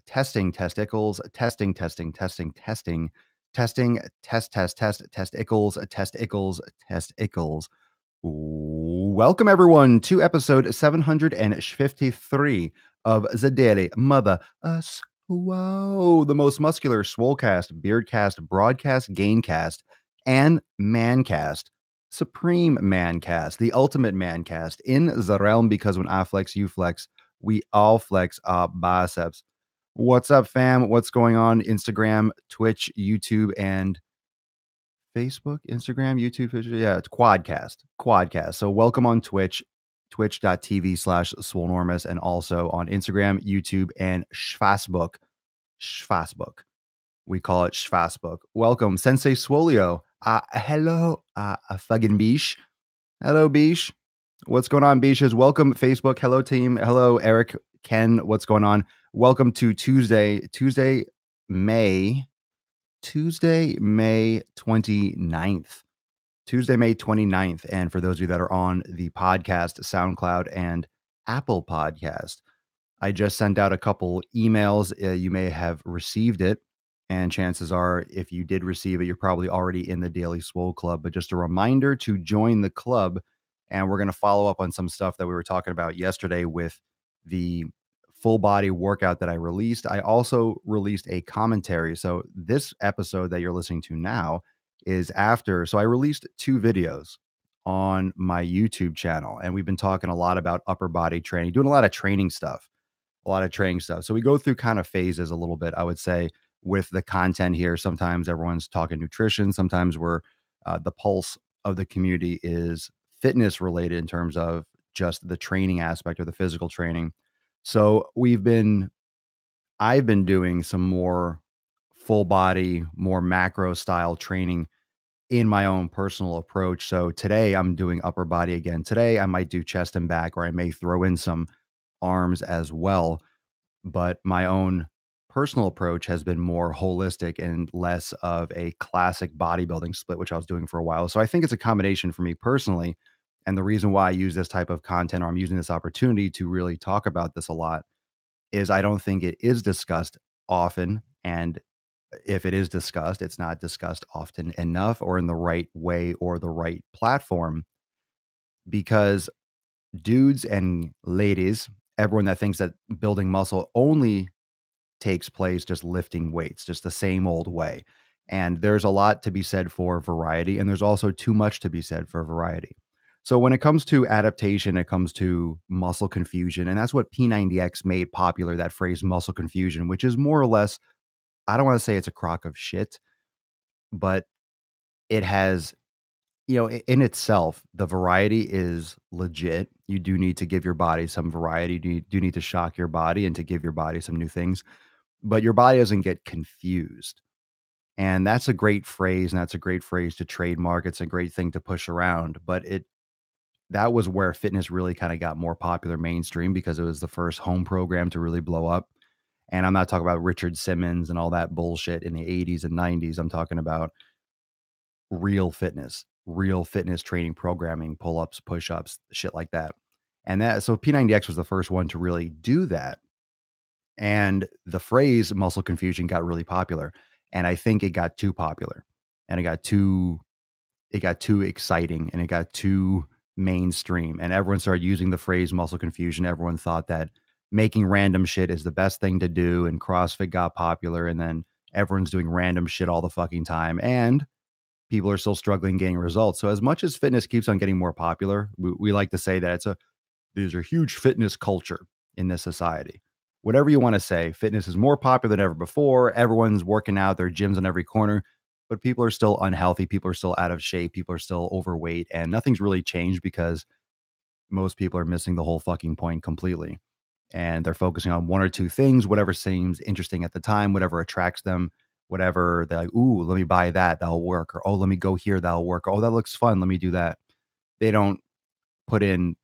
testing testicles, testing, testicles. Welcome everyone to episode 753 of the Daily Mother Whoa, the most muscular Swolecast, Beardcast, Broadcast, Gaincast, and Mancast. Supreme Mancast, the ultimate Mancast in the realm, because when I flex, you flex, we all flex our biceps. What's up, fam? What's going on? Instagram, Twitch, YouTube, and Facebook, Instagram, YouTube, yeah, it's Quadcast. So welcome on Twitch, twitch.tv/Swolenormous, and also on Instagram, YouTube, and Facebook. We call it Schwassbook. Welcome, Sensei Swolio. Hello, fucking Bish. Hello, Bish. What's going on, Bishes? Welcome, Facebook. Hello, team. Hello, Eric, Ken. What's going on? Welcome to May 29th. Tuesday, May 29th. And for those of you that are on the podcast, SoundCloud, and Apple Podcast, I just sent out a couple emails. You may have received it. And chances are, if you did receive it, you're probably already in the Daily Swole Club. But just a reminder to join the club. And we're going to follow up on some stuff that we were talking about yesterday with the full body workout that I released. I also released a commentary. So this episode that you're listening to now is after. So I released 2 videos on my YouTube channel, and we've been talking a lot about upper body training, doing a lot of training stuff. So we go through kind of phases a little bit, I would say, with the content here. Sometimes everyone's talking nutrition. Sometimes we're the pulse of the community is fitness related in terms of just the training aspect or the physical training. So I've been doing some more full body, more macro style training in my own personal approach. So today I'm doing upper body again. Today I might do chest and back, or I may throw in some arms as well. But my own personal approach has been more holistic and less of a classic bodybuilding split, which I was doing for a while. So I think it's a combination for me personally. And the reason why I use this type of content, or I'm using this opportunity to really talk about this a lot, is I don't think it is discussed often. And if it is discussed, it's not discussed often enough or in the right way or the right platform, because dudes and ladies, everyone that thinks that building muscle only takes place just lifting weights, just the same old way. And there's a lot to be said for variety, and there's also too much to be said for variety. So when it comes to adaptation, it comes to muscle confusion, and that's what P90X made popular, that phrase muscle confusion, which is more or less, I don't want to say it's a crock of shit, but it has, in itself, the variety is legit. You do need to give your body some variety. You do need to shock your body and to give your body some new things, but your body doesn't get confused. And that's a great phrase, and that's a great phrase to trademark. It's a great thing to push around, but that was where fitness really kind of got more popular mainstream, because it was the first home program to really blow up. And I'm not talking about Richard Simmons and all that bullshit in the 80s and 90s. I'm talking about real fitness training programming, pull-ups, push-ups, shit like that. And so P90X was the first one to really do that. And the phrase muscle confusion got really popular. And I think it got too popular, and it got too exciting, and it got too mainstream. And everyone started using the phrase muscle confusion. Everyone thought that making random shit is the best thing to do. And CrossFit got popular. And then everyone's doing random shit all the fucking time. And people are still struggling getting results. So as much as fitness keeps on getting more popular, we like to say that there's a huge fitness culture in this society. Whatever you want to say, fitness is more popular than ever before. Everyone's working out, there are gyms on every corner, but people are still unhealthy. People are still out of shape. People are still overweight, and nothing's really changed because most people are missing the whole fucking point completely. And they're focusing on one or two things, whatever seems interesting at the time, whatever attracts them, whatever they're like, ooh, let me buy that, that'll work. Or, oh, let me go here, that'll work. Or, oh, that looks fun, let me do that. They don't put in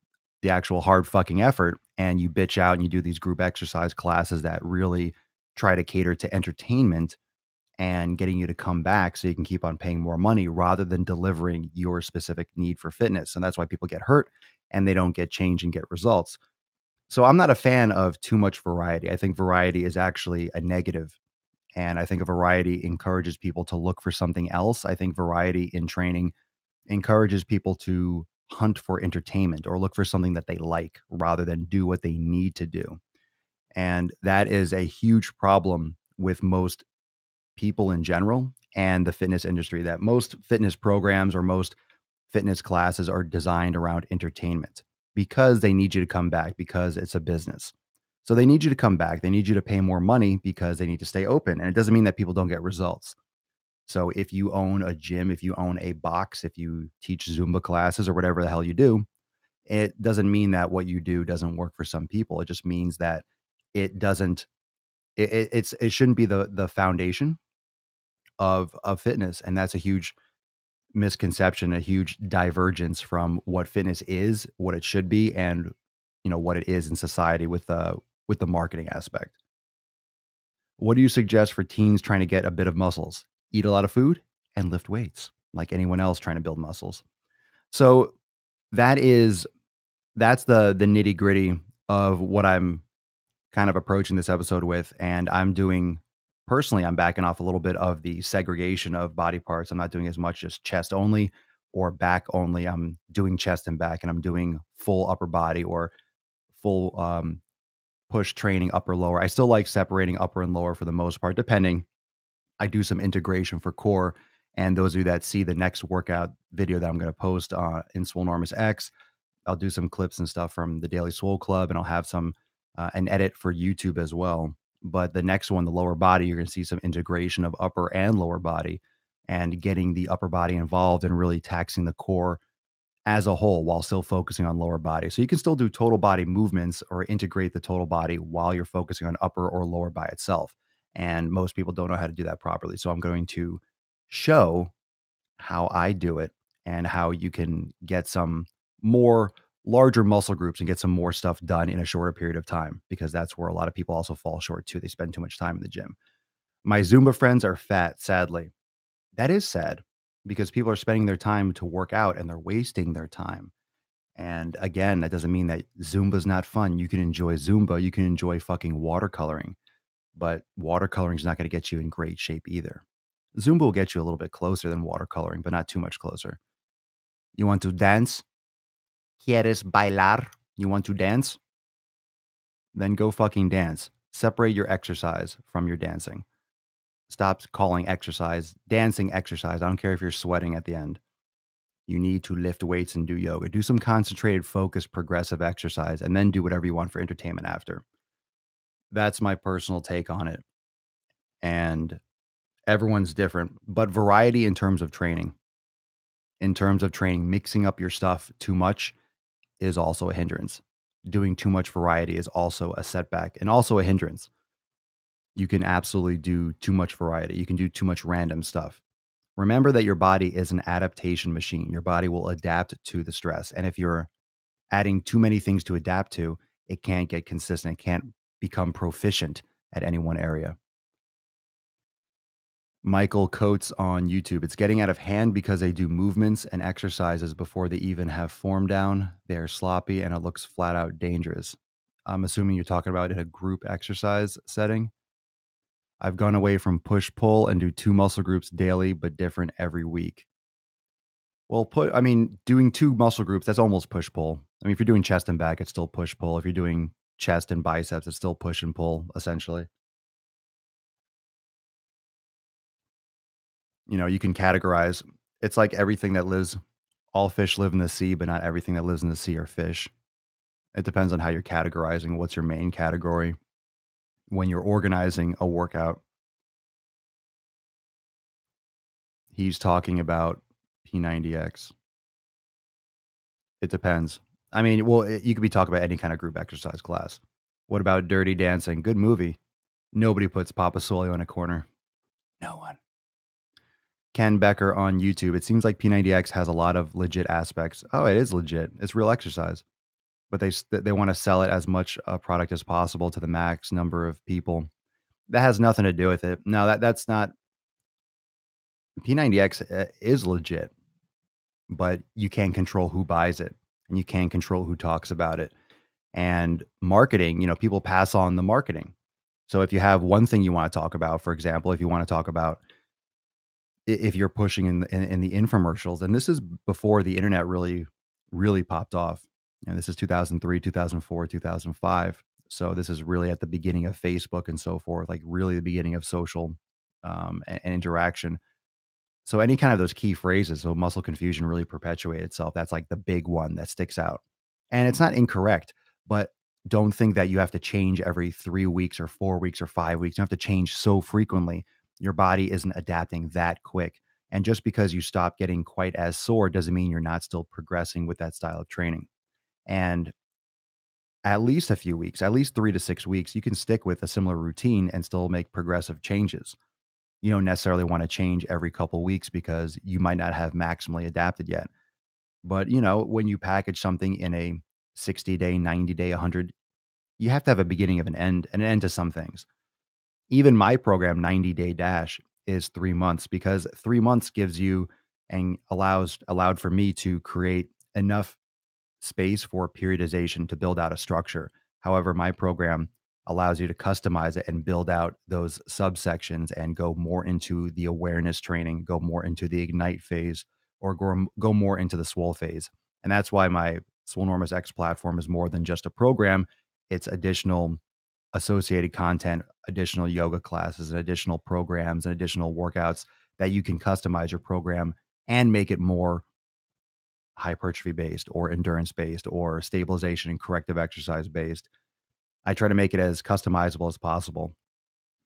the actual hard fucking effort, and you bitch out and you do these group exercise classes that really try to cater to entertainment and getting you to come back so you can keep on paying more money rather than delivering your specific need for fitness. And that's why people get hurt and they don't get change and get results. So I'm not a fan of too much variety. I think variety is actually a negative, and I think a variety encourages people to look for something else. I think variety in training encourages people to hunt for entertainment or look for something that they like rather than do what they need to do. And that is a huge problem with most people in general and the fitness industry, that most fitness programs or most fitness classes are designed around entertainment because they need you to come back because it's a business. So they need you to come back. They need you to pay more money because they need to stay open. And it doesn't mean that people don't get results. So if you own a gym, if you own a box, if you teach Zumba classes or whatever the hell you do, it doesn't mean that what you do doesn't work for some people. It just means that it doesn't it shouldn't be the foundation of fitness, and that's a huge misconception, a huge divergence from what fitness is, what it should be, and what it is in society with the marketing aspect. What do you suggest for teens trying to get a bit of muscles? Eat a lot of food and lift weights like anyone else trying to build muscles. So that is that's the nitty-gritty of what I'm kind of approaching this episode with, and I'm doing personally, I'm backing off a little bit of the segregation of body parts. I'm not doing as much as chest only or back only. I'm doing chest and back, and I'm doing full upper body or full push training upper lower. I still like separating upper and lower for the most part, depending. I do some integration for core. And those of you that see the next workout video that I'm going to post in Swolenormous X, I'll do some clips and stuff from the Daily Swole Club, and I'll have some an edit for YouTube as well. But the next one, the lower body, you're going to see some integration of upper and lower body, and getting the upper body involved and really taxing the core as a whole while still focusing on lower body. So you can still do total body movements or integrate the total body while you're focusing on upper or lower by itself. And most people don't know how to do that properly. So I'm going to show how I do it and how you can get some more larger muscle groups and get some more stuff done in a shorter period of time, because that's where a lot of people also fall short too. They spend too much time in the gym. My Zumba friends are fat, sadly. That is sad because people are spending their time to work out and they're wasting their time. And again, that doesn't mean that Zumba's not fun. You can enjoy Zumba, you can enjoy fucking watercoloring, but watercoloring is not going to get you in great shape either. Zumba will get you a little bit closer than watercoloring, but not too much closer. You want to dance? ¿Quieres bailar? You want to dance? Then go fucking dance. Separate your exercise from your dancing. Stop calling exercise dancing exercise. I don't care if you're sweating at the end. You need to lift weights and do yoga. Do some concentrated, focused, progressive exercise, and then do whatever you want for entertainment after. That's my personal take on it. And everyone's different, but variety in terms of training, mixing up your stuff too much is also a hindrance. Doing too much variety is also a setback and also a hindrance. You can absolutely do too much variety. You can do too much random stuff. Remember that your body is an adaptation machine. Your body will adapt to the stress. And if you're adding too many things to adapt to, it can't get consistent. It can't become proficient at any one area. Michael Coates on YouTube. It's getting out of hand because they do movements and exercises before they even have form down. They're sloppy and it looks flat out dangerous. I'm assuming you're talking about in a group exercise setting. I've gone away from push pull and do two muscle groups daily, but different every week. Well, I mean, doing two muscle groups, that's almost push pull. I mean, if you're doing chest and back, it's still push pull. If you're doing chest and biceps, it's still push and pull, essentially. You can categorize. It's like everything that lives, all fish live in the sea, but not everything that lives in the sea are fish. It depends on how you're categorizing. What's your main category when you're organizing a workout? He's talking about P90X. It depends. I mean, well, you could be talking about any kind of group exercise class. What about Dirty Dancing? Good movie. Nobody puts Papa Swole in a corner. No one. Ken Becker on YouTube. It seems like P90X has a lot of legit aspects. Oh, it is legit. It's real exercise, but they want to sell it as much a product as possible to the max number of people. That has nothing to do with it. No, that's not. P90X is legit, but you can't control who buys it, and you can't control who talks about it. And marketing, people pass on the marketing. So if you have one thing you want to talk about, for example, if you want to talk about if you're pushing in the infomercials, and this is before the internet really popped off. And this is 2003, 2004, 2005. So this is really at the beginning of Facebook and so forth, like really the beginning of social and interaction. So any kind of those key phrases, so muscle confusion really perpetuate itself. That's like the big one that sticks out. And it's not incorrect, but don't think that you have to change every 3 weeks or 4 weeks or 5 weeks. You don't have to change so frequently. Your body isn't adapting that quick. And just because you stop getting quite as sore doesn't mean you're not still progressing with that style of training. And at least a few weeks, at least 3 to 6 weeks, you can stick with a similar routine and still make progressive changes. You don't necessarily want to change every couple weeks because you might not have maximally adapted yet. But, when you package something in a 60-day, 90-day, 100, you have to have a beginning of an end to some things. Even my program, 90-day dash, is 3 months because 3 months gives you and allowed for me to create enough space for periodization to build out a structure. However, my program allows you to customize it and build out those subsections and go more into the awareness training, go more into the ignite phase, or go more into the swole phase. And that's why my Swolenormous X platform is more than just a program. It's additional associated content, additional yoga classes, and additional programs and additional workouts that you can customize your program and make it more hypertrophy based or endurance based or stabilization and corrective exercise based. I try to make it as customizable as possible.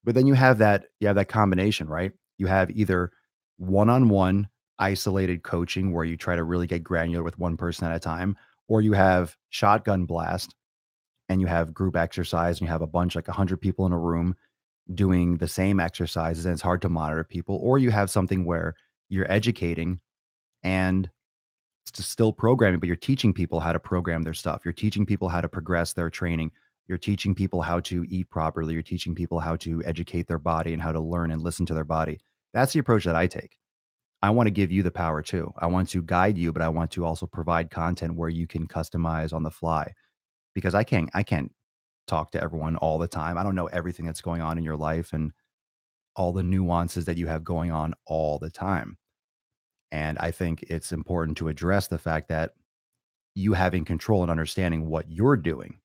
But then you have that combination, right? You have either one-on-one isolated coaching where you try to really get granular with one person at a time, or you have shotgun blast and you have group exercise and you have a bunch like 100 people in a room doing the same exercises and it's hard to monitor people, or you have something where you're educating and it's still programming, but you're teaching people how to program their stuff. You're teaching people how to progress their training. You're teaching people how to eat properly. You're teaching people how to educate their body and how to learn and listen to their body. That's the approach that I take. I want to give you the power too. I want to guide you, but I want to also provide content where you can customize on the fly because I can't talk to everyone all the time. I don't know everything that's going on in your life and all the nuances that you have going on all the time. And I think it's important to address the fact that you having control and understanding what you're doing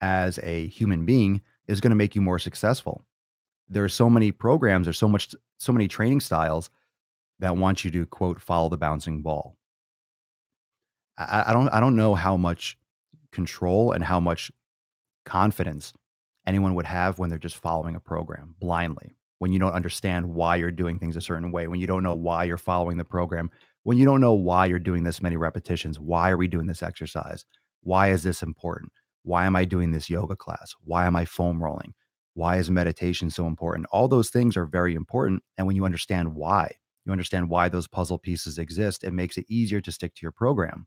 as a human being is going to make you more successful. There are so many programs, there's so many training styles that want you to quote follow the bouncing ball. I don't know how much control and how much confidence anyone would have when they're just following a program blindly, when you don't understand why you're doing things a certain way, when you don't know why you're following the program, when you don't know why you're doing this many repetitions. Why are we doing this exercise? Why is this important? Why am I doing this yoga class? Why am I foam rolling? Why is meditation so important? All those things are very important. And when you understand why those puzzle pieces exist, it makes it easier to stick to your program.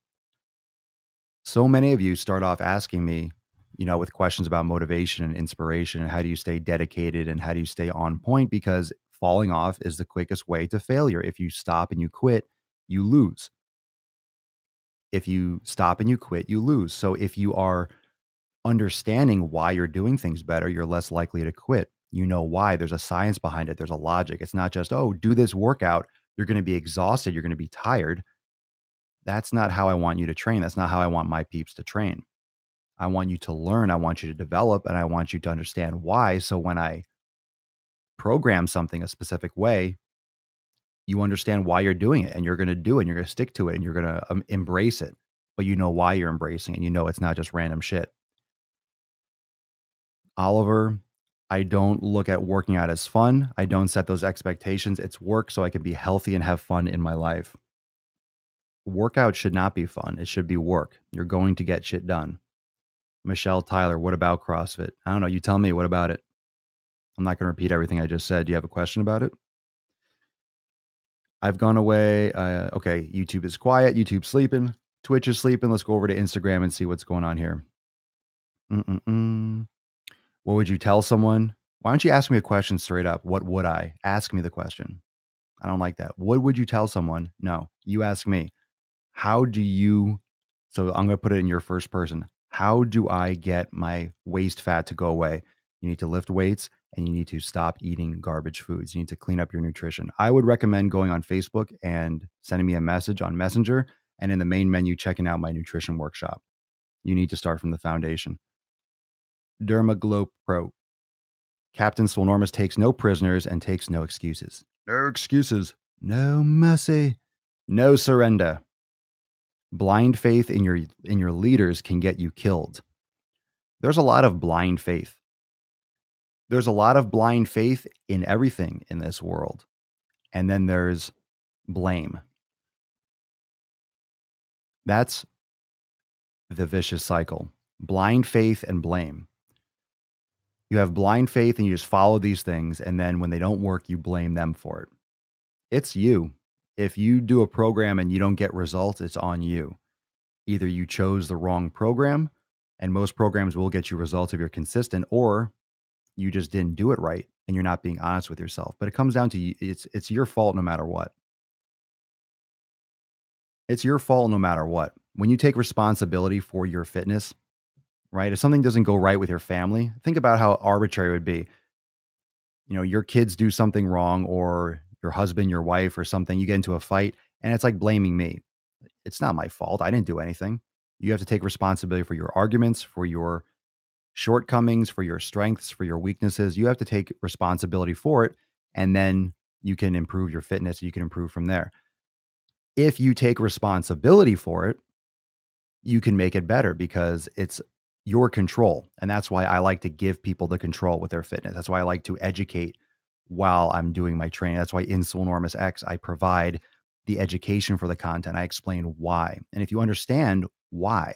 So many of you start off asking me, with questions about motivation and inspiration and how do you stay dedicated and how do you stay on point because falling off is the quickest way to failure. If you stop and you quit, you lose. If you stop and you quit, you lose. So if you are understanding why you're doing things better, you're less likely to quit. You know why. There's a science behind it. There's a logic. It's not just, oh, do this workout. You're going to be exhausted. You're going to be tired. That's not how I want you to train. That's not how I want my peeps to train. I want you to learn, I want you to develop, and I want you to understand why. So when I program something a specific way, you understand why you're doing it and you're going to do it and you're going to stick to it and you're going to embrace it. But you know why you're embracing it. You know it's not just random shit. Oliver, I don't look at working out as fun. I don't set those expectations. It's work so I can be healthy and have fun in my life. Workout should not be fun. It should be work. You're going to get shit done. Michelle Tyler, what about CrossFit? I don't know. You tell me. What about it? I'm not going to repeat everything I just said. Do you have a question about it? I've gone away. Okay, YouTube is quiet. YouTube's sleeping. Twitch is sleeping. Let's go over to Instagram and see what's going on here. Mm-mm-mm. What would you tell someone? Why don't you ask me a question straight up? What would I? Ask me the question. I don't like that. What would you tell someone? No, you ask me. How do you? So I'm going to put it in your first person. How do I get my waist fat to go away? You need to lift weights and you need to stop eating garbage foods. You need to clean up your nutrition. I would recommend going on Facebook and sending me a message on Messenger and in the main menu, checking out my nutrition workshop. You need to start from the foundation. Dermaglow Pro. Captain Swolenormous takes no prisoners and takes no excuses. No excuses. No mercy. No surrender. Blind faith in your leaders can get you killed. There's a lot of blind faith. There's a lot of blind faith in everything in this world. And then there's blame. That's the vicious cycle. Blind faith and blame. You have blind faith and you just follow these things. And then when they don't work, you blame them for it. It's you. If you do a program and you don't get results, it's on you. Either you chose the wrong program, and most programs will get you results if you're consistent, or you just didn't do it right and you're not being honest with yourself. But it comes down to it's your fault no matter what. It's your fault no matter what. When you take responsibility for your fitness, right? If something doesn't go right with your family, think about how arbitrary it would be. You know, your kids do something wrong or your husband, your wife or something, you get into a fight and it's like blaming me. It's not my fault. I didn't do anything. You have to take responsibility for your arguments, for your shortcomings, for your strengths, for your weaknesses. You have to take responsibility for it. And then you can improve your fitness. You can improve from there. If you take responsibility for it, you can make it better because it's your control. And that's why I like to give people the control with their fitness. That's why I like to educate while I'm doing my training. That's why in Swolenormous X, I provide the education for the content. I explain why. And if you understand why,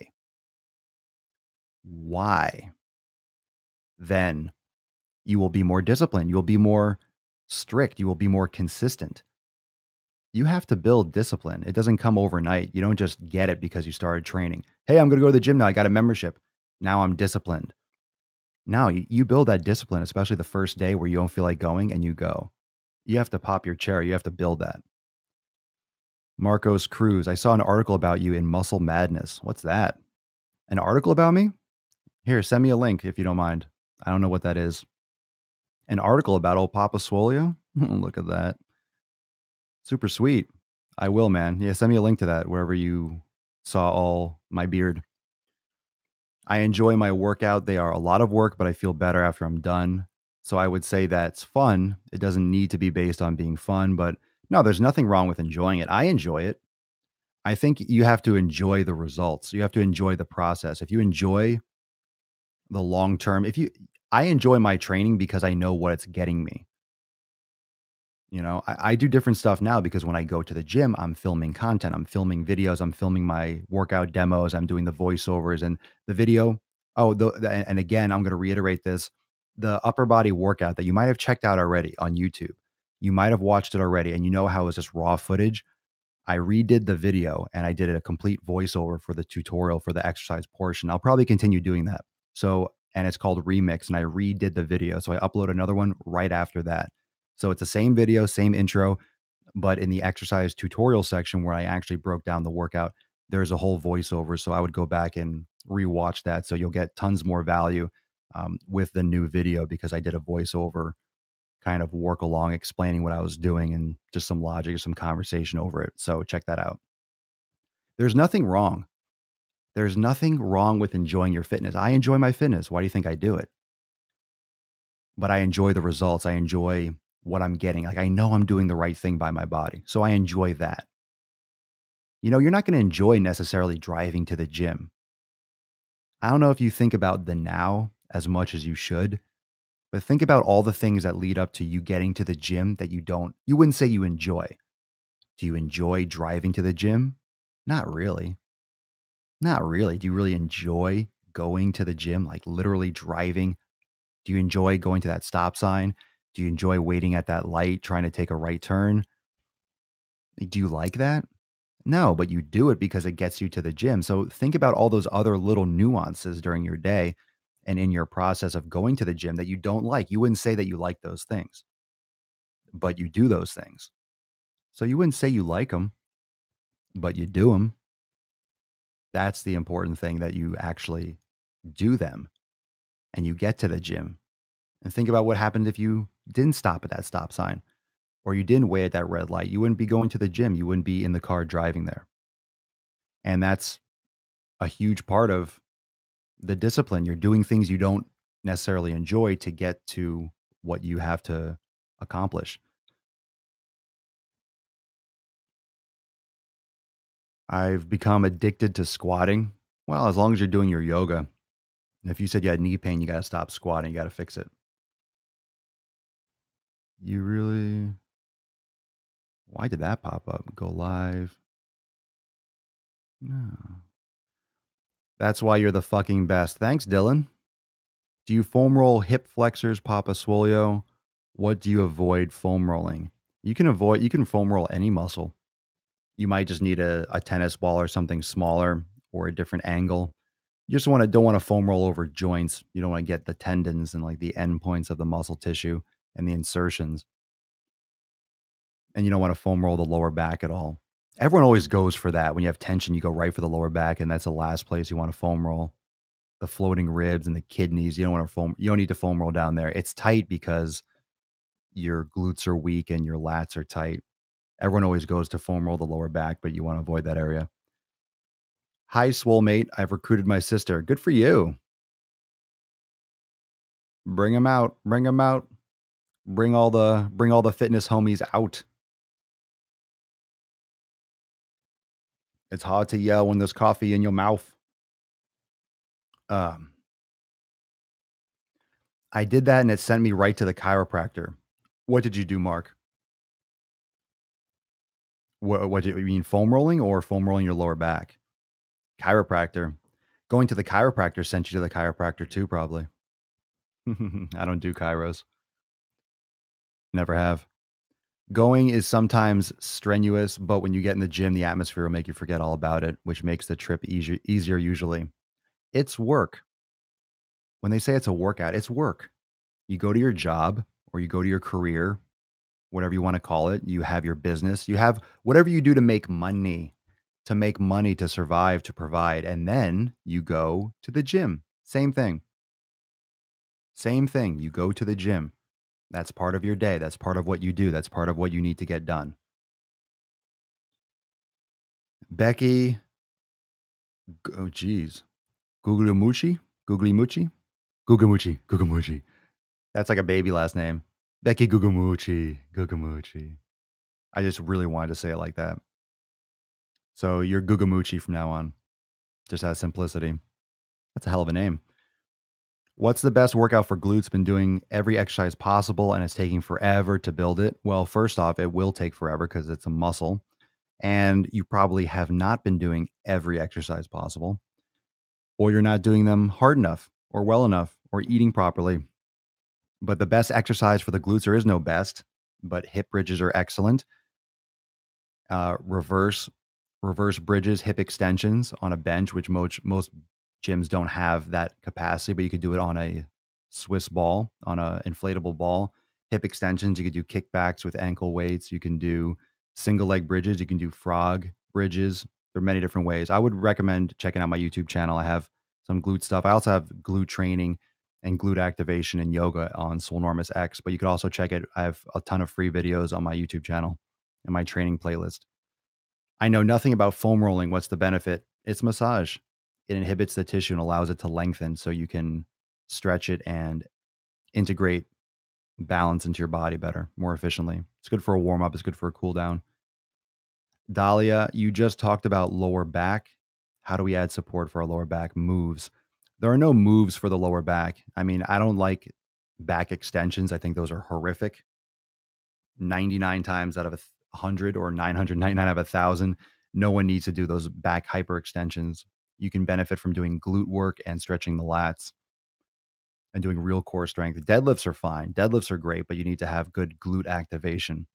then you will be more disciplined. You will be more strict. You will be more consistent. You have to build discipline. It doesn't come overnight. You don't just get it because you started training. Hey, I'm going to go to the gym now. I got a membership. Now I'm disciplined. Now you build that discipline, especially the first day where you don't feel like going and you go. You have to pop your cherry. You have to build that. Marcos Cruz, I saw an article about you in Muscle Madness. What's that? An article about me? Here, send me a link if you don't mind. I don't know what that is. An article about old Papa Swolio? Look at that. Super sweet. I will, man. Yeah, send me a link to that wherever you saw all my beard. I enjoy my workout. They are a lot of work, but I feel better after I'm done. So I would say that's fun. It doesn't need to be based on being fun, but no, there's nothing wrong with enjoying it. I enjoy it. I think you have to enjoy the results. You have to enjoy the process. If you enjoy the long term, I enjoy my training because I know what it's getting me. You know, I do different stuff now because when I go to the gym, I'm filming content, I'm filming videos, I'm filming my workout demos, I'm doing the voiceovers and the video. Oh, and again, I'm going to reiterate this: the upper body workout that you might have checked out already on YouTube, you might have watched it already, and you know how it's just raw footage. I redid the video and I did a complete voiceover for the tutorial for the exercise portion. I'll probably continue doing that. So, and it's called Remix, and I redid the video. So I upload another one right after that. So it's the same video, same intro, but in the exercise tutorial section where I actually broke down the workout, there's a whole voiceover. So I would go back and rewatch that. So you'll get tons more value with the new video because I did a voiceover kind of work along explaining what I was doing and just some logic, some conversation over it. So check that out. There's nothing wrong. There's nothing wrong with enjoying your fitness. I enjoy my fitness. Why do you think I do it? But I enjoy the results. I enjoy what I'm getting. Like I know I'm doing the right thing by my body. So I enjoy that. You know, you're not going to enjoy necessarily driving to the gym. I don't know if you think about the now as much as you should, but think about all the things that lead up to you getting to the gym that you wouldn't say you enjoy. Do you enjoy driving to the gym? Not really. Not really. Do you really enjoy going to the gym, like literally driving? Do you enjoy going to that stop sign? Do you enjoy waiting at that light, trying to take a right turn? Do you like that? No, but you do it because it gets you to the gym. So think about all those other little nuances during your day and in your process of going to the gym that you don't like. You wouldn't say that you like those things, but you do those things. So you wouldn't say you like them, but you do them. That's the important thing that you actually do them, and you get to the gym. And think about what happened if you didn't stop at that stop sign or you didn't wait at that red light. You wouldn't be going to the gym. You wouldn't be in the car driving there. And that's a huge part of the discipline. You're doing things you don't necessarily enjoy to get to what you have to accomplish. I've become addicted to squatting. Well, as long as you're doing your yoga. And if you said you had knee pain, you got to stop squatting. You got to fix it. You really, why did that pop up? Go live. No. That's why you're the fucking best. Thanks, Dylan. Do you foam roll hip flexors, Papa Swolio? What do you avoid foam rolling? You can foam roll any muscle. You might just need a tennis ball or something smaller or a different angle. You just don't want to foam roll over joints. You don't want to get the tendons and like the end points of the muscle tissue and the insertions. And you don't want to foam roll the lower back at all. Everyone always goes for that. When you have tension, you go right for the lower back, and that's the last place you want to foam roll. The floating ribs and the kidneys. You don't need to foam roll down there. It's tight because your glutes are weak and your lats are tight. Everyone always goes to foam roll the lower back, but you want to avoid that area. Hi, Swole mate. I've recruited my sister. Good for you. Bring them out. Bring them out. Bring all the fitness homies out. It's hard to yell when there's coffee in your mouth. Um, I did that and it sent me right to the chiropractor. What did you do, Mark? What do you mean, foam rolling or foam rolling your lower back? Chiropractor. Going to the chiropractor sent you to the chiropractor too, probably. I don't do chiros. Never have. Going is sometimes strenuous, but when you get in the gym, the atmosphere will make you forget all about it, which makes the trip easier usually. It's work. When they say it's a workout, it's work. You go to your job or you go to your career, whatever you want to call it. You have your business. You have whatever you do to make money, to survive, to provide. And then you go to the gym. Same thing. Same thing. You go to the gym. That's part of your day. That's part of what you do. That's part of what you need to get done. Becky, oh geez, Gugumuchi, Guglimucci, Gugamuchi, Gugamuchi. That's like a baby last name. Becky Gugumuchi, Gugamuchi. I just really wanted to say it like that. So you're Gugamuchi from now on. Just out of simplicity. That's a hell of a name. What's the best workout for glutes? Been doing every exercise possible and it's taking forever to build it. Well, first off, it will take forever because it's a muscle. And you probably have not been doing every exercise possible, or you're not doing them hard enough or well enough or eating properly. But the best exercise for the glutes, there is no best, but hip bridges are excellent. uh, reverse reverse bridges, hip extensions on a bench, which most gyms don't have that capacity, but you could do it on a Swiss ball, on a inflatable ball. Hip extensions, you could do kickbacks with ankle weights. You can do single leg bridges. You can do frog bridges. There are many different ways. I would recommend checking out my YouTube channel. I have some glute stuff. I also have glute training and glute activation and yoga on Swolenormous X, but you could also check it. I have a ton of free videos on my YouTube channel and my training playlist. I know nothing about foam rolling. What's the benefit? It's massage. It inhibits the tissue and allows it to lengthen so you can stretch it and integrate balance into your body better, more efficiently. It's good for a warm up, it's good for a cool down. Dahlia, you just talked about lower back. How do we add support for our lower back? Moves. There are no moves for the lower back. I mean, I don't like back extensions. I think those are horrific. 99 times out of 100 or 999 out of 1,000, no one needs to do those back hyperextensions. You can benefit from doing glute work and stretching the lats and doing real core strength. Deadlifts are fine. Deadlifts are great, but you need to have good glute activation.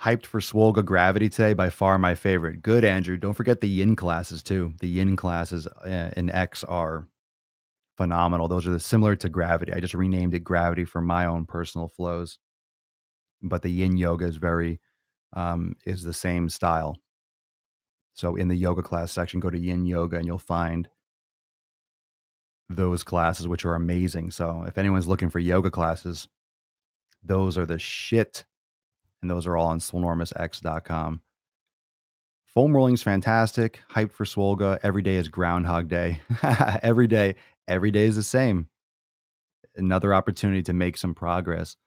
Hyped for Swolga Gravity today, by far my favorite. Good, Andrew. Don't forget the yin classes too. The yin classes in X are phenomenal. Those are similar to Gravity. I just renamed it Gravity for my own personal flows. But the yin yoga is the same style. So in the yoga class section, go to Yin Yoga and you'll find those classes, which are amazing. So if anyone's looking for yoga classes, those are the shit. And those are all on swolenormousx.com. Foam rolling is fantastic. Hype for Swolga. Every day is Groundhog Day. Every day is the same. Another opportunity to make some progress.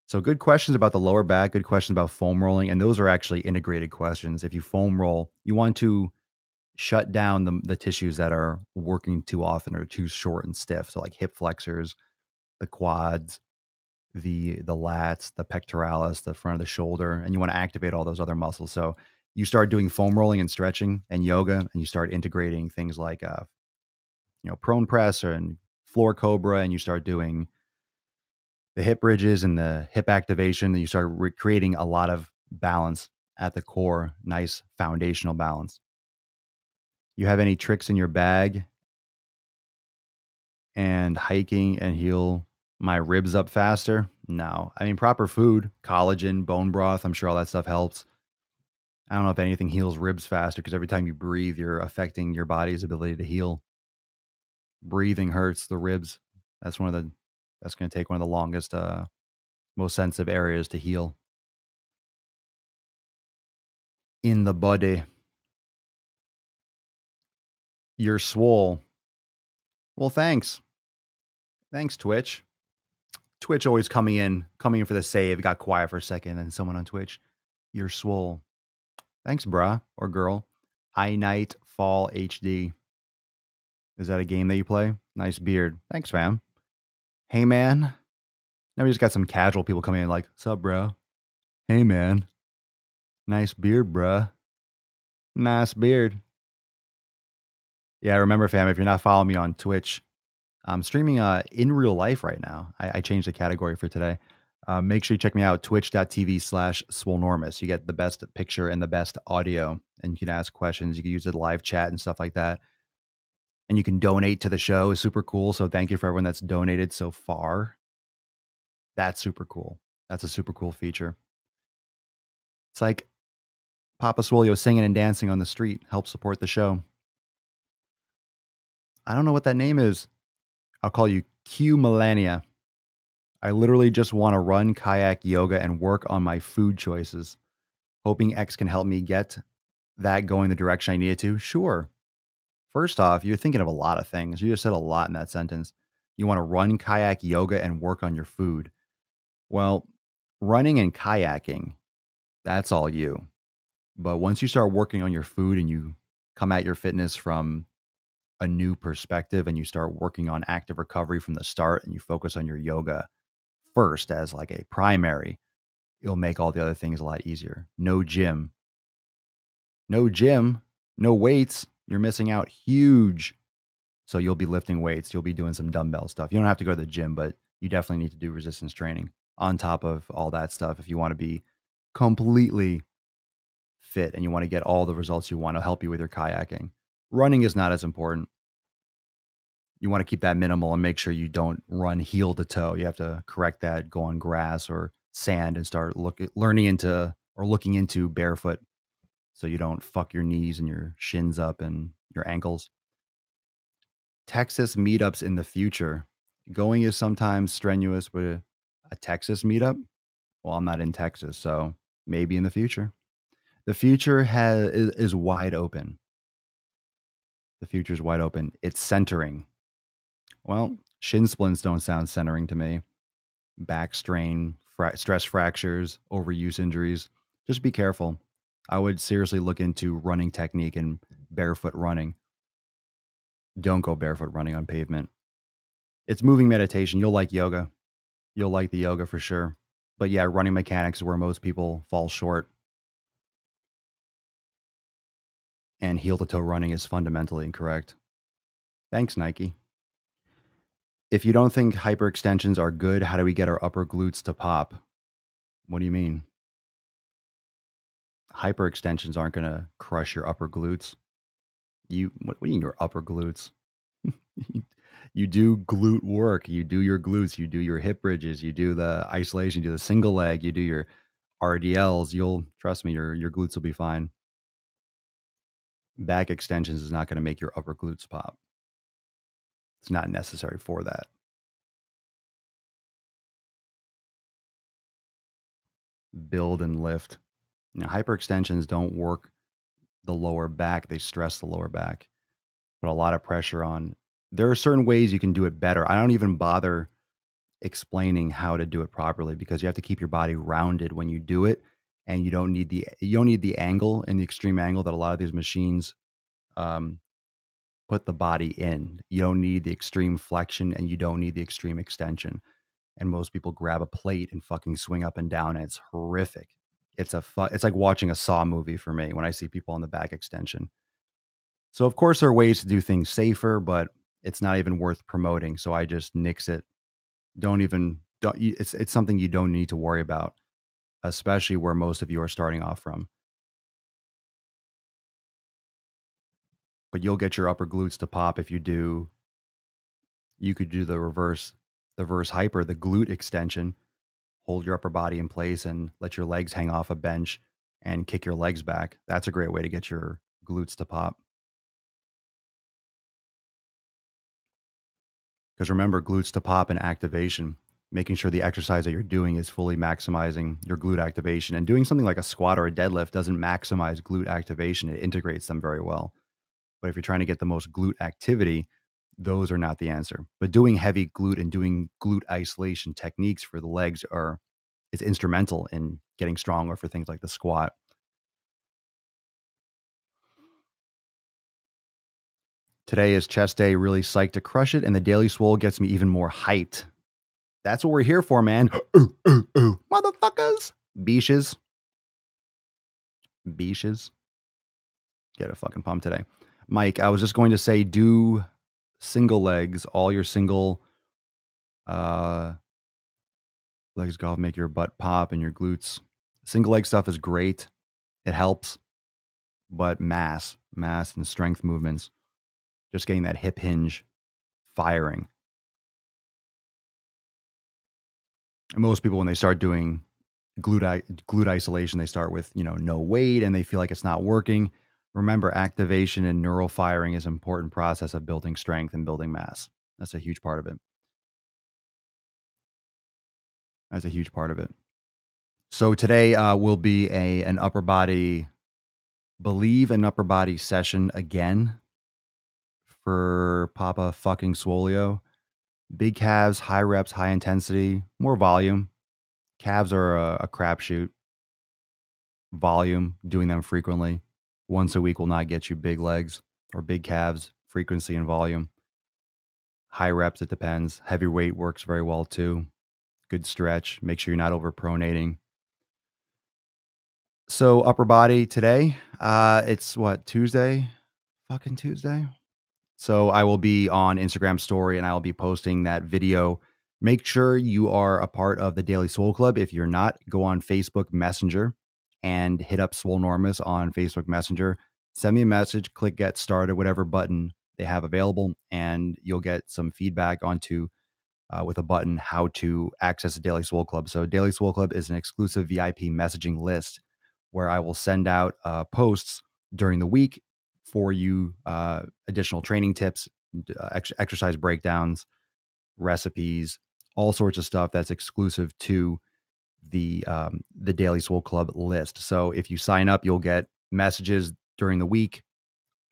So good questions about the lower back, good questions about foam rolling, and those are actually integrated questions. If you foam roll, you want to shut down the tissues that are working too often or too short and stiff. So like hip flexors, the quads, the lats, the pectoralis, the front of the shoulder, and you want to activate all those other muscles. So you start doing foam rolling and stretching and yoga, and you start integrating things like prone press and floor cobra, and you start doing the hip bridges and the hip activation. Then you start creating a lot of balance at the core, nice foundational balance. You have any tricks in your bag and hiking and heal my ribs up faster? No. I mean, proper food, collagen, bone broth, I'm sure all that stuff helps. I don't know if anything heals ribs faster because every time you breathe, you're affecting your body's ability to heal. Breathing hurts the ribs. That's that's going to take one of the longest, most sensitive areas to heal. In the body, you're swole. Well, thanks. Thanks, Twitch. Twitch always coming in for the save. Got quiet for a second, and someone on Twitch, you're swole. Thanks, brah or girl. I Night Fall HD. Is that a game that you play? Nice beard. Thanks, fam. Hey, man. Now we just got some casual people coming in like, sup, bro? Hey, man. Nice beard, bruh. Nice beard. Yeah, remember, fam, if you're not following me on Twitch, I'm streaming in real life right now. I changed the category for today. Make sure you check me out, twitch.tv/Swolenormous. You get the best picture and the best audio, and you can ask questions. You can use it live chat and stuff like that. And you can donate to the show. It's super cool. So thank you for everyone that's donated so far. That's super cool. That's a super cool feature. It's like Papa Swolio singing and dancing on the street. Help support the show. I don't know what that name is. I'll call you Q Millennia. I literally just want to run, kayak, yoga, and work on my food choices. Hoping X can help me get that going the direction I need it to. Sure. First off, you're thinking of a lot of things. You just said a lot in that sentence. You want to run, kayak, yoga, and work on your food. Well, running and kayaking, that's all you. But once you start working on your food and you come at your fitness from a new perspective and you start working on active recovery from the start and you focus on your yoga first as like a primary, it'll make all the other things a lot easier. No gym, no weights. You're missing out huge. So you'll be lifting weights. You'll be doing some dumbbell stuff. You don't have to go to the gym, but you definitely need to do resistance training on top of all that stuff if you want to be completely fit and you want to get all the results you want to help you with your kayaking. Running is not as important. You want to keep that minimal and make sure you don't run heel to toe. You have to correct that, go on grass or sand and start looking into barefoot so you don't fuck your knees and your shins up and your ankles. Texas meetups in the future. Going is sometimes strenuous, but a Texas meetup? Well, I'm not in Texas, so maybe in the future. The future is wide open. The future is wide open. It's centering. Well, shin splints don't sound centering to me. Back strain, stress fractures, overuse injuries. Just be careful. I would seriously look into running technique and barefoot running. Don't go barefoot running on pavement. It's moving meditation. You'll like yoga. You'll like the yoga for sure. But yeah, running mechanics is where most people fall short. And heel to toe running is fundamentally incorrect. Thanks, Nike. If you don't think hyperextensions are good, how do we get our upper glutes to pop? What do you mean? Hyperextensions aren't going to crush your upper glutes. What do you mean your upper glutes? You do glute work. You do your glutes. You do your hip bridges. You do the isolation. You do the single leg. You do your RDLs. You'll trust me. Your glutes will be fine. Back extensions is not going to make your upper glutes pop. It's not necessary for that. Build and lift. Hyperextensions don't work the lower back. They stress the lower back, put a lot of pressure on. There are certain ways you can do it better. I don't even bother explaining how to do it properly because you have to keep your body rounded when you do it, and you don't need the angle and the extreme angle that a lot of these machines um, put the body in. You don't need the extreme flexion and you don't need the extreme extension. And most people grab a plate and fucking swing up and down, and it's horrific. It's like watching a Saw movie for me when I see people on the back extension. So of course there are ways to do things safer, but it's not even worth promoting. So I just nix it. It's something you don't need to worry about, especially where most of you are starting off from. But you'll get your upper glutes to pop if you could do the reverse hyper, the glute extension, hold your upper body in place and let your legs hang off a bench and kick your legs back. That's a great way to get your glutes to pop. Because remember, glutes to pop and activation, making sure the exercise that you're doing is fully maximizing your glute activation. And doing something like a squat or a deadlift doesn't maximize glute activation, it integrates them very well. But if you're trying to get the most glute activity, those are not the answer. But doing heavy glute and doing glute isolation techniques for the legs are is instrumental in getting stronger for things like the squat. Today is chest day, really psyched to crush it, and the Daily Swole gets me even more hyped. That's what we're here for, man. Ooh, ooh, ooh. Motherfuckers. Beaches. Beaches. Get a fucking pump today. Mike, I was just going to say do single legs, all your single uh legs golf, make your butt pop and your glutes. Single leg stuff is great. It helps, but mass and strength movements, just getting that hip hinge firing. And most people, when they start doing glute isolation, they start with, no weight and they feel like it's not working. Remember, activation and neural firing is an important process of building strength and building mass. That's a huge part of it. That's a huge part of it. So today will be an upper body, believe an upper body session again for Papa fucking Swolio. Big calves, high reps, high intensity, more volume. Calves are a crapshoot. Volume, doing them frequently. Once a week will not get you big legs or big calves, frequency and volume. High reps, it depends. Heavy weight works very well too. Good stretch. Make sure you're not overpronating. So upper body today, it's what, Tuesday? Fucking Tuesday. So I will be on Instagram story and I'll be posting that video. Make sure you are a part of the Daily Swole Club. If you're not, go on Facebook Messenger and hit up Swolenormous on Facebook Messenger. Send me a message, click get started, whatever button they have available, and you'll get some feedback onto with a button how to access the Daily Swole Club. So Daily Swole Club is an exclusive VIP messaging list where I will send out posts during the week for you, additional training tips, exercise breakdowns, recipes, all sorts of stuff that's exclusive to the Daily Swole Club list. So if you sign up, you'll get messages during the week,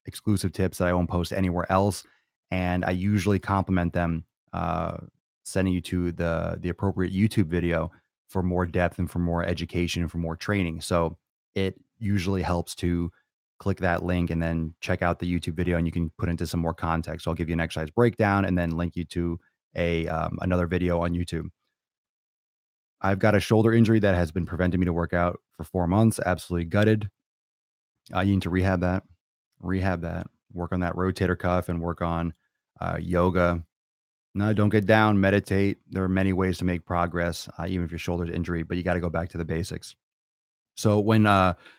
exclusive tips that I won't post anywhere else, and I usually complement them, uh, sending you to the appropriate YouTube video for more depth and for more education and for more training. So it usually helps to click that link and then check out the YouTube video, and you can put into some more context. So I'll give you an exercise breakdown and then link you to a another video on YouTube. I've got a shoulder injury that has been preventing me to work out for 4 months. Absolutely gutted. You need to rehab that, work on that rotator cuff and work on yoga. No, don't get down, meditate. There are many ways to make progress, even if your shoulder's injury, but you got to go back to the basics. So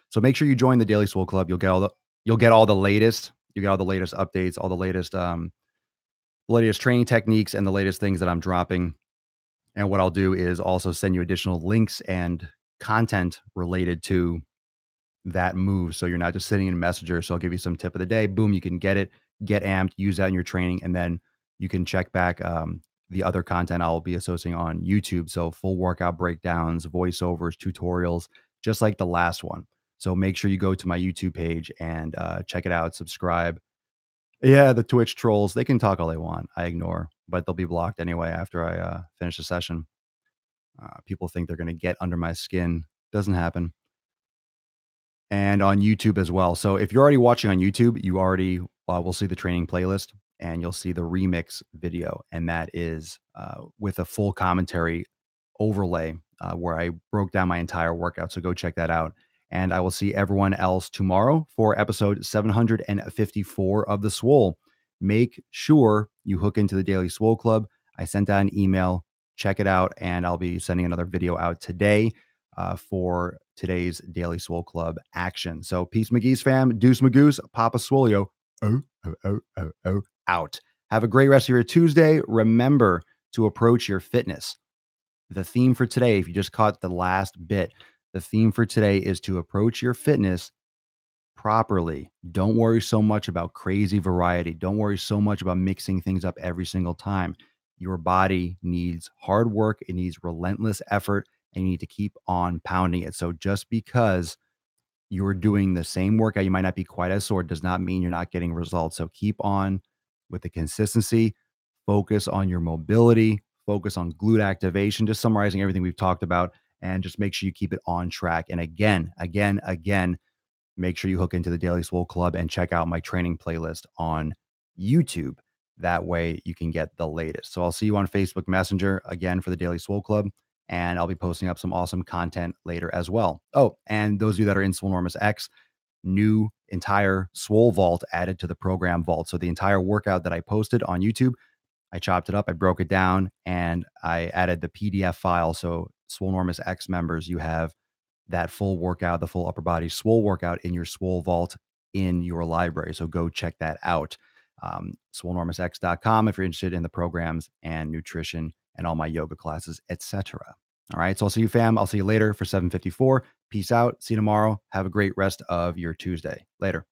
so make sure you join the Daily Swole Club. You'll get all the latest. You get all the latest updates, all the latest training techniques, and the latest things that I'm dropping. And what I'll do is also send you additional links and content related to that move. So you're not just sitting in Messenger. So I'll give you some tip of the day. Boom, you can get it, get amped, use that in your training, and then you can check back the other content I'll be associating on YouTube. So full workout breakdowns, voiceovers, tutorials, just like the last one. So make sure you go to my YouTube page and check it out, subscribe. Yeah, the Twitch trolls, they can talk all they want. I ignore, but they'll be blocked anyway after I finish the session. People think they're going to get under my skin. Doesn't happen. And on YouTube as well. So if you're already watching on YouTube, you already will see the training playlist and you'll see the remix video. And that is with a full commentary overlay where I broke down my entire workout. So go check that out. And I will see everyone else tomorrow for episode 754 of the Swole. Make sure you hook into the Daily Swole Club. I sent out an email. Check it out. And I'll be sending another video out today for today's Daily Swole Club action. So peace, McGee's fam. Deuce Magoose, Papa Swolio. Out. Have a great rest of your Tuesday. Remember to approach your fitness. The theme for today, if you just caught the last bit, the theme for today is to approach your fitness properly. Don't worry so much about crazy variety. Don't worry so much about mixing things up every single time. Your body needs hard work, it needs relentless effort, and you need to keep on pounding it. So just because you're doing the same workout, you might not be quite as sore, does not mean you're not getting results. So keep on with the consistency, focus on your mobility, focus on glute activation, just summarizing everything we've talked about, and just make sure you keep it on track. And again, make sure you hook into the Daily Swole Club and check out my training playlist on YouTube. That way you can get the latest. So I'll see you on Facebook Messenger again for the Daily Swole Club. And I'll be posting up some awesome content later as well. Oh, and those of you that are in Swolenormous X, new entire Swole Vault added to the program Vault. So the entire workout that I posted on YouTube, I chopped it up, I broke it down, and I added the PDF file. So Swolenormous X members, you have that full workout, the full upper body Swole workout in your Swole Vault in your library. So go check that out. Swolenormousx.com if you're interested in the programs and nutrition and all my yoga classes, etc. All right. So I'll see you, fam. I'll see you later for 754. Peace out. See you tomorrow. Have a great rest of your Tuesday. Later.